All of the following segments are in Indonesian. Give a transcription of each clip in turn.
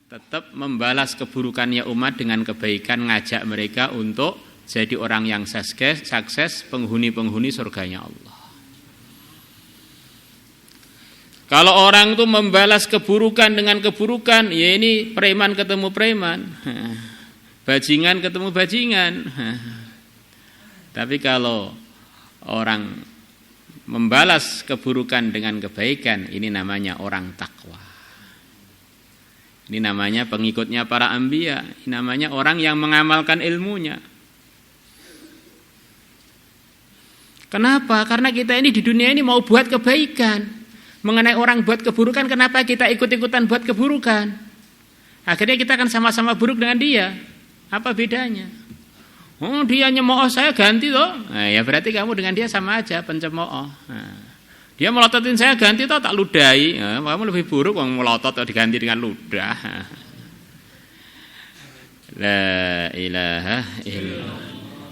tetap membalas keburukannya umat dengan kebaikan, ngajak mereka untuk jadi orang yang sukses, penghuni-penghuni surganya Allah. Kalau orang itu membalas keburukan dengan keburukan, ya ini preman ketemu preman, bajingan ketemu bajingan. Tapi kalau orang membalas keburukan dengan kebaikan, ini namanya orang takwa. Ini namanya pengikutnya para anbiya, ini namanya orang yang mengamalkan ilmunya. Kenapa? Karena kita ini di dunia ini mau buat kebaikan. Mengenai orang buat keburukan, kenapa kita ikut-ikutan buat keburukan? Akhirnya kita akan sama-sama buruk dengan dia. Apa bedanya? Oh, dia nyemooh saya ganti toh. Nah, ya berarti kamu dengan dia sama aja pencemooh. Nah, dia melototin saya ganti toh, tak ludahi. Nah, kamu lebih buruk orang melotot atau diganti dengan ludah. La ilaha illallah.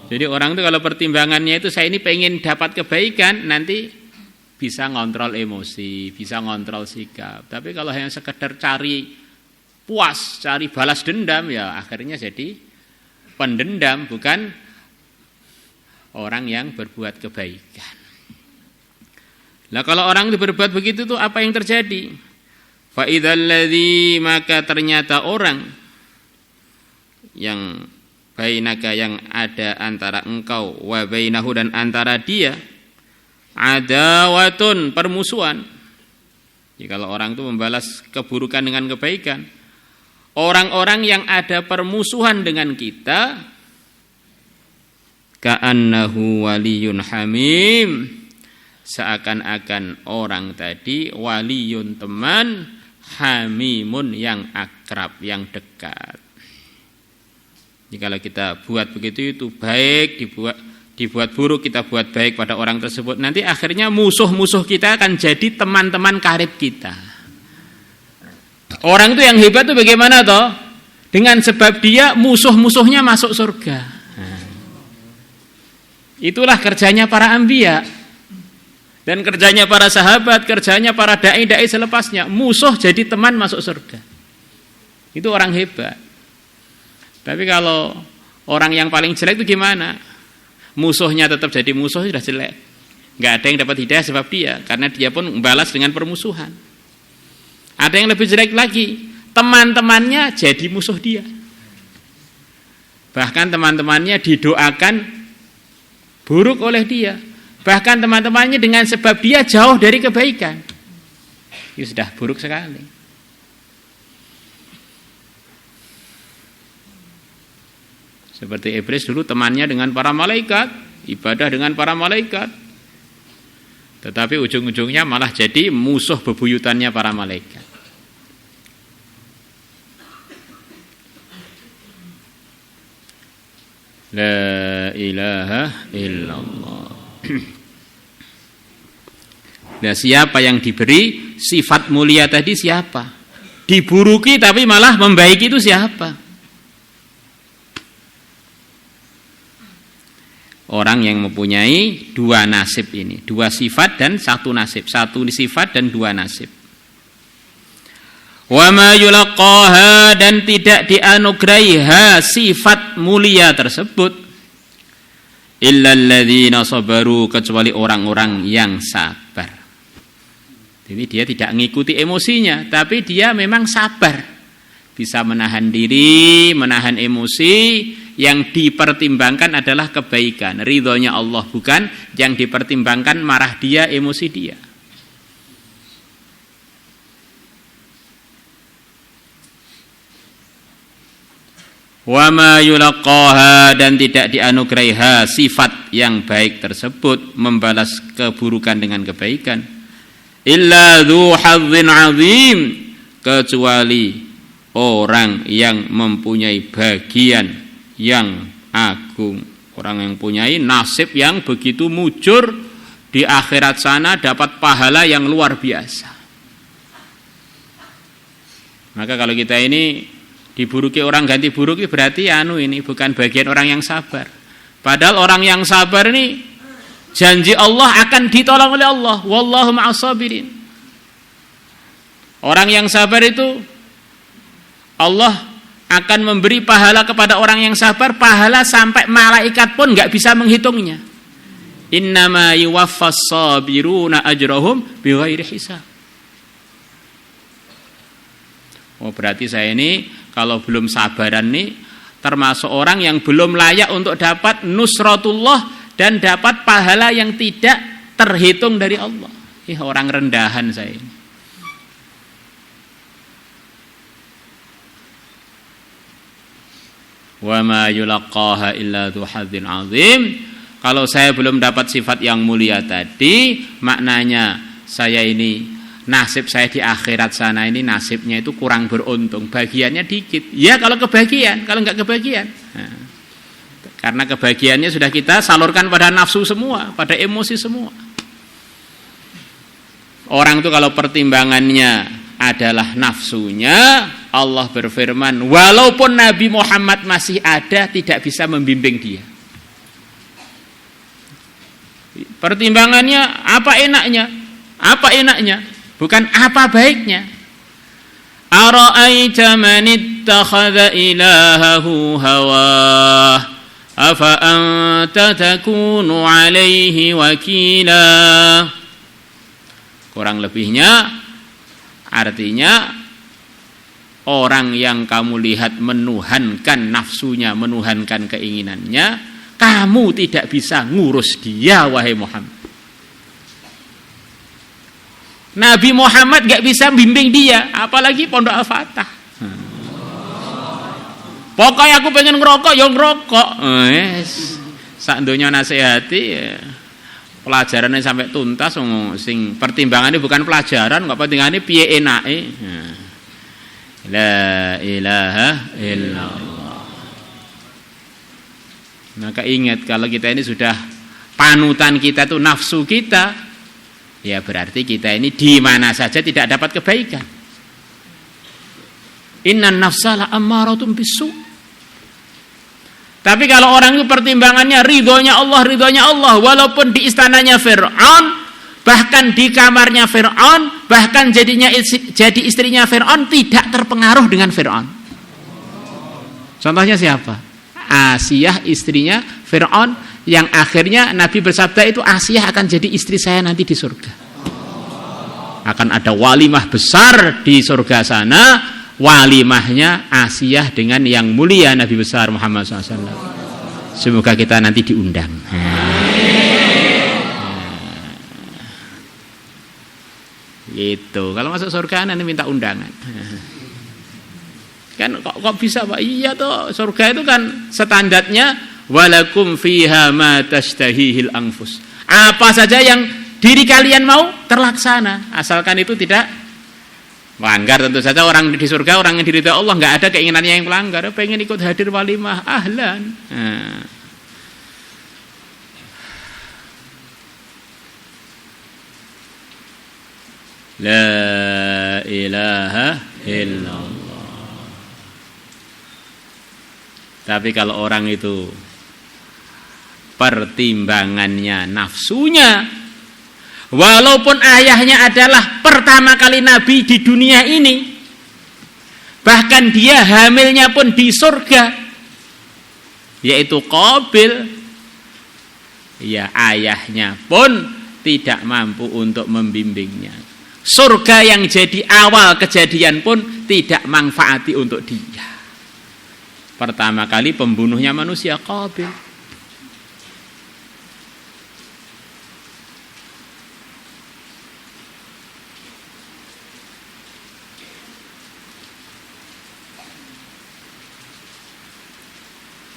Jadi orang itu kalau pertimbangannya itu saya ini pengen dapat kebaikan, nanti bisa ngontrol emosi, bisa ngontrol sikap. Tapi kalau hanya sekedar cari puas, cari balas dendam, ya akhirnya jadi pendendam, bukan orang yang berbuat kebaikan. Nah kalau orang itu berbuat begitu tuh apa yang terjadi? Fa idzal ladzi, maka ternyata orang yang bainaka, yang ada antara engkau, wa bainahu, dan antara dia, adawatun, permusuhan. Jadi kalau orang itu membalas keburukan dengan kebaikan, orang-orang yang ada permusuhan dengan kita, ka'annahu waliyun hamim, seakan-akan orang tadi waliyun, teman, hamimun, yang akrab, yang dekat. Jadi kalau kita buat begitu itu baik, dibuat buruk, kita buat baik pada orang tersebut, nanti akhirnya musuh-musuh kita akan jadi teman-teman karib kita. Orang itu yang hebat itu bagaimana toh? Dengan sebab dia musuh-musuhnya masuk surga. Nah, itulah kerjanya para anbiya dan kerjanya para sahabat, kerjanya para dai-dai selepasnya. Musuh jadi teman masuk surga. Itu orang hebat. Tapi kalau orang yang paling jelek itu gimana? Musuhnya tetap jadi musuh, sudah jelek. Nggak ada yang dapat hidayah sebab dia, karena dia pun membalas dengan permusuhan. Ada yang lebih jelek lagi, teman-temannya jadi musuh dia. Bahkan teman-temannya didoakan buruk oleh dia. Bahkan teman-temannya dengan sebab dia jauh dari kebaikan. Itu sudah buruk sekali. Seperti iblis dulu temannya dengan para malaikat, ibadah dengan para malaikat. Tetapi ujung-ujungnya malah jadi musuh bebuyutannya para malaikat. La ilaha illallah. Nah, siapa yang diberi sifat mulia tadi siapa? Diburuki tapi malah membaiki itu siapa? Orang yang mempunyai dua nasib ini, dua sifat dan satu nasib, satu sifat dan dua nasib. Wa ma yulaqaha, dan tidak dianugerahi sifat mulia tersebut, illal ladzina sabaru, kecuali orang-orang yang sabar. Jadi dia tidak mengikuti emosinya, tapi dia memang sabar, bisa menahan diri, menahan emosi. Yang dipertimbangkan adalah kebaikan, ridhonya Allah, bukan yang dipertimbangkan marah dia, emosi dia. Wa ma yulaqaha, dan tidak dianugerahi sifat yang baik tersebut, membalas keburukan dengan kebaikan, illa dzu hadzin azim, kecuali orang yang mempunyai bagian yang agung, orang yang punyai nasib yang begitu mujur, di akhirat sana dapat pahala yang luar biasa. Maka kalau kita ini diburuki orang ganti buruk, itu berarti ini bukan bagian orang yang sabar. Padahal orang yang sabar ini janji Allah akan ditolong oleh Allah, wallahu ma'as sabirin. Orang yang sabar itu Allah akan memberi pahala kepada orang yang sabar, pahala sampai malaikat pun enggak bisa menghitungnya. Innama yuwaffas sabiruna ajrahum bighairi hisab. Oh, berarti saya ini kalau belum sabaran nih termasuk orang yang belum layak untuk dapat nusratullah dan dapat pahala yang tidak terhitung dari Allah. Orang rendahan saya ini. Wa ma yulaqaha illa dzu hadzin azim. Kalau saya belum dapat sifat yang mulia tadi, maknanya saya ini nasib saya di akhirat sana ini nasibnya itu kurang beruntung, bagiannya dikit. Ya kalau kebagian, kalau enggak kebagian. Nah, karena kebagiannya sudah kita salurkan pada nafsu semua, pada emosi semua. Orang itu kalau pertimbangannya adalah nafsunya, Allah berfirman, walaupun Nabi Muhammad masih ada, tidak bisa membimbing dia. Pertimbangannya apa enaknya? Apa enaknya? Bukan apa baiknya. Ara'aita man ittakhadha ilahahu hawah afa anta takunu alaihi wakila. Kurang lebihnya artinya orang yang kamu lihat menuhankan nafsunya, menuhankan keinginannya, kamu tidak bisa ngurus dia, wahai Muhammad. Nabi Muhammad gak bisa bimbing dia, apalagi Pondok Al-Fatah. Pokoknya aku pengen ngerokok, ya ngerokok. Sak donya nasihati ya. Pelajarannya sampai tuntas, sing pertimbangannya bukan pelajaran, kok pertimbangannya piye enake. La ilaha illallah. Maka ingat, kalau kita ini sudah panutan kita tuh nafsu kita, ya berarti kita ini di mana saja tidak dapat kebaikan. Innan nafsa la ammaratun bisu. Tapi kalau orang itu pertimbangannya ridhonya Allah, walaupun di istananya Fir'aun, bahkan di kamarnya Fir'aun, bahkan jadi istrinya Fir'aun, tidak terpengaruh dengan Fir'aun. Contohnya siapa? Asiyah, istrinya Fir'aun, yang akhirnya Nabi bersabda itu Asiyah akan jadi istri saya nanti di surga. Akan ada walimah besar di surga sana. Walimahnya Asiyah dengan yang mulia Nabi besar Muhammad SAW. Semoga kita nanti diundang. Gitu. Kalau masuk surga nanti minta undangan. Kan kok bisa Pak? Iya toh, surga itu kan standarnya walakum fiha ma tashtahihil anfus. Apa saja yang diri kalian mau terlaksana, asalkan itu tidak melanggar. Tentu saja orang di surga, orang yang diridhoi Allah, enggak ada keinginannya yang melanggar. Pengen ikut hadir walimah, ahlan. La ilaha illallah. Tapi kalau orang itu pertimbangannya nafsunya, walaupun ayahnya adalah pertama kali Nabi di dunia ini, bahkan dia hamilnya pun di surga, yaitu Qabil, ya ayahnya pun tidak mampu untuk membimbingnya. Surga yang jadi awal kejadian pun tidak manfaati untuk dia. Pertama kali pembunuhnya manusia Qabil.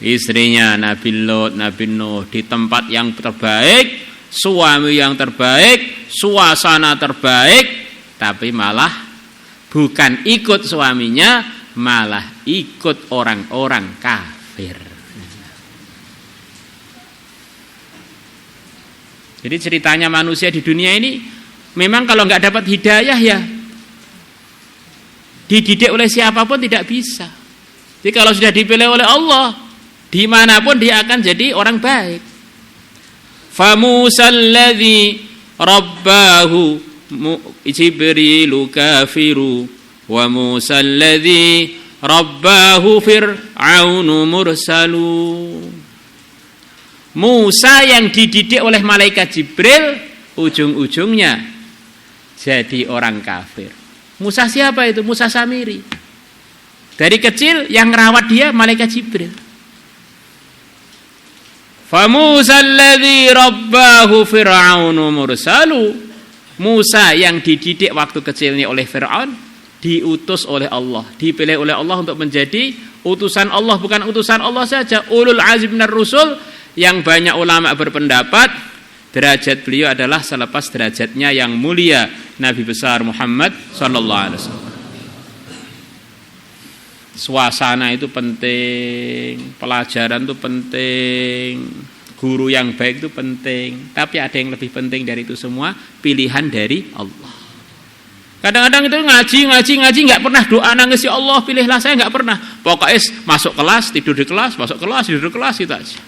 Istrinya Nabi Lot, Nabi Nuh di tempat yang terbaik, suami yang terbaik, suasana terbaik, tapi malah bukan ikut suaminya, malah ikut orang-orang kafir. Jadi ceritanya manusia di dunia ini memang kalau nggak dapat hidayah ya dididik oleh siapapun tidak bisa. Jadi kalau sudah dipilih oleh Allah, dimanapun dia akan jadi orang baik. Famusalladzi rabbahu Jibrilu kafiru wa musalladzi rabbahu fir'aunu mursalu. Musa yang dididik oleh malaikat Jibril ujung-ujungnya jadi orang kafir. Musa siapa itu? Musa Samiri. Dari kecil yang merawat dia malaikat Jibril. Fa Musa alladzi rabbahu fir'aunu mursalu. Musa yang dididik waktu kecilnya oleh Fir'aun diutus oleh Allah, dipilih oleh Allah untuk menjadi utusan Allah, bukan utusan Allah saja, ulul azmi minar rusul, yang banyak ulama berpendapat derajat beliau adalah selepas derajatnya yang mulia Nabi besar Muhammad sallallahu alaihi wasallam. Suasana itu penting, pelajaran itu penting, guru yang baik itu penting, tapi ada yang lebih penting dari itu semua, pilihan dari Allah. Kadang-kadang itu ngaji nggak pernah doa nangis, ya Allah pilihlah saya, nggak pernah. Pokoknya masuk kelas tidur di kelas, masuk kelas tidur di kelas, itu aja.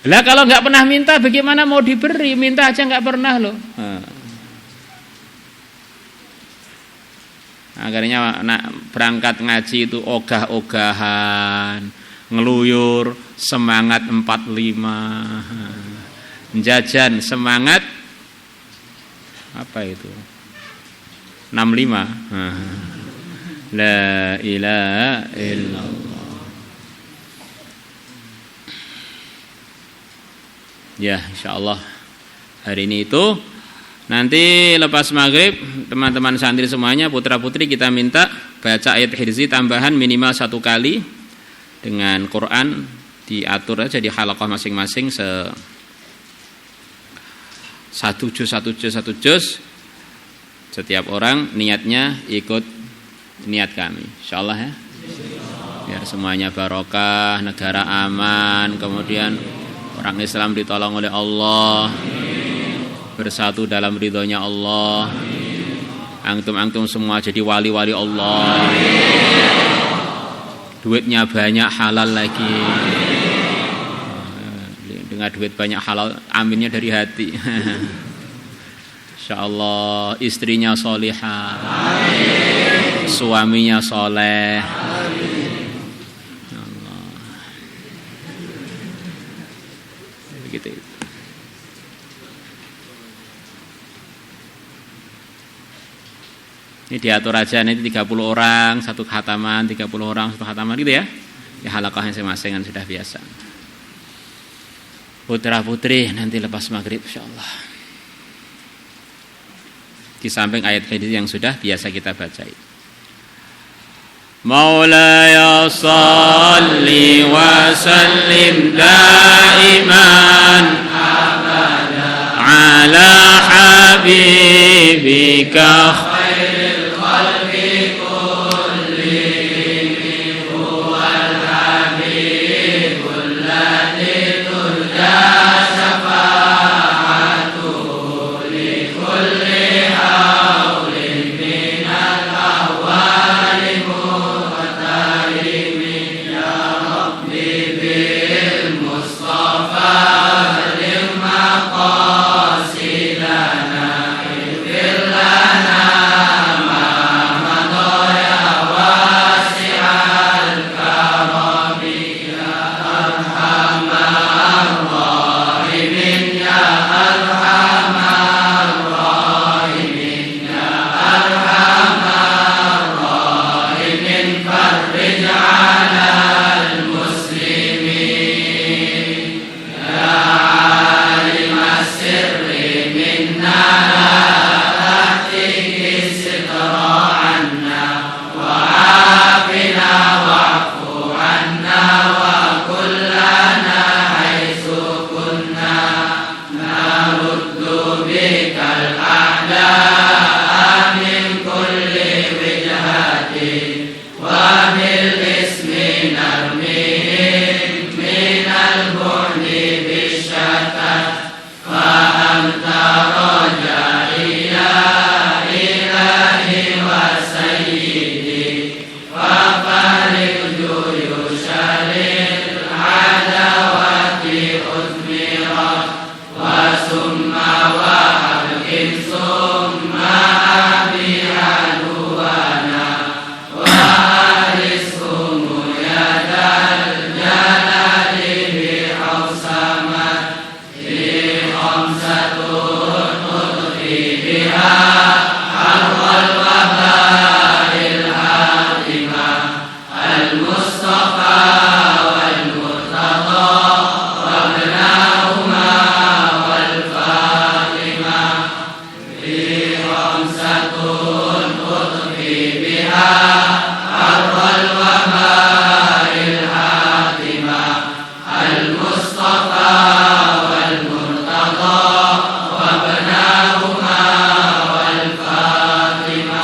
Lah kalau nggak pernah minta bagaimana mau diberi? Minta aja nggak pernah loh. Akhirnya berangkat ngaji itu ogah-ogahan, ngeluyur, semangat 45, jajan semangat apa itu 65. La ilaha illallah. Ya, insyaallah hari ini itu. Nanti lepas maghrib teman-teman santri semuanya, putra putri, kita minta baca ayat hirzi tambahan minimal 1 kali. Dengan Quran diatur aja di halaqah masing-masing satu juz. Setiap orang niatnya ikut niat kami, insyaallah ya. Biar semuanya barokah, negara aman, kemudian orang Islam ditolong oleh Allah, bersatu dalam ridhonya Allah. Antum semua jadi wali-wali Allah. Duitnya banyak, halal lagi. Dengan duit banyak halal, aminnya dari hati. Insyaallah istrinya solihah, suaminya soleh. Allah. Begitu. Ini diatur aja, nanti 30 orang satu khataman, 30 orang satu khataman gitu ya. Ya halaqahnya masing-masing kan sudah biasa. Putra putri nanti lepas maghrib insyaallah. Di samping ayat hadis yang sudah biasa kita baca. Maulaya salli wa sallim daiman abada ala habibika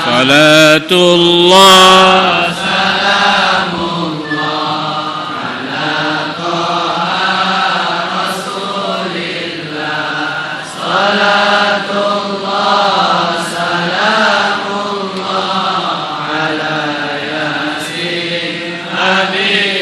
Salatullah Amin.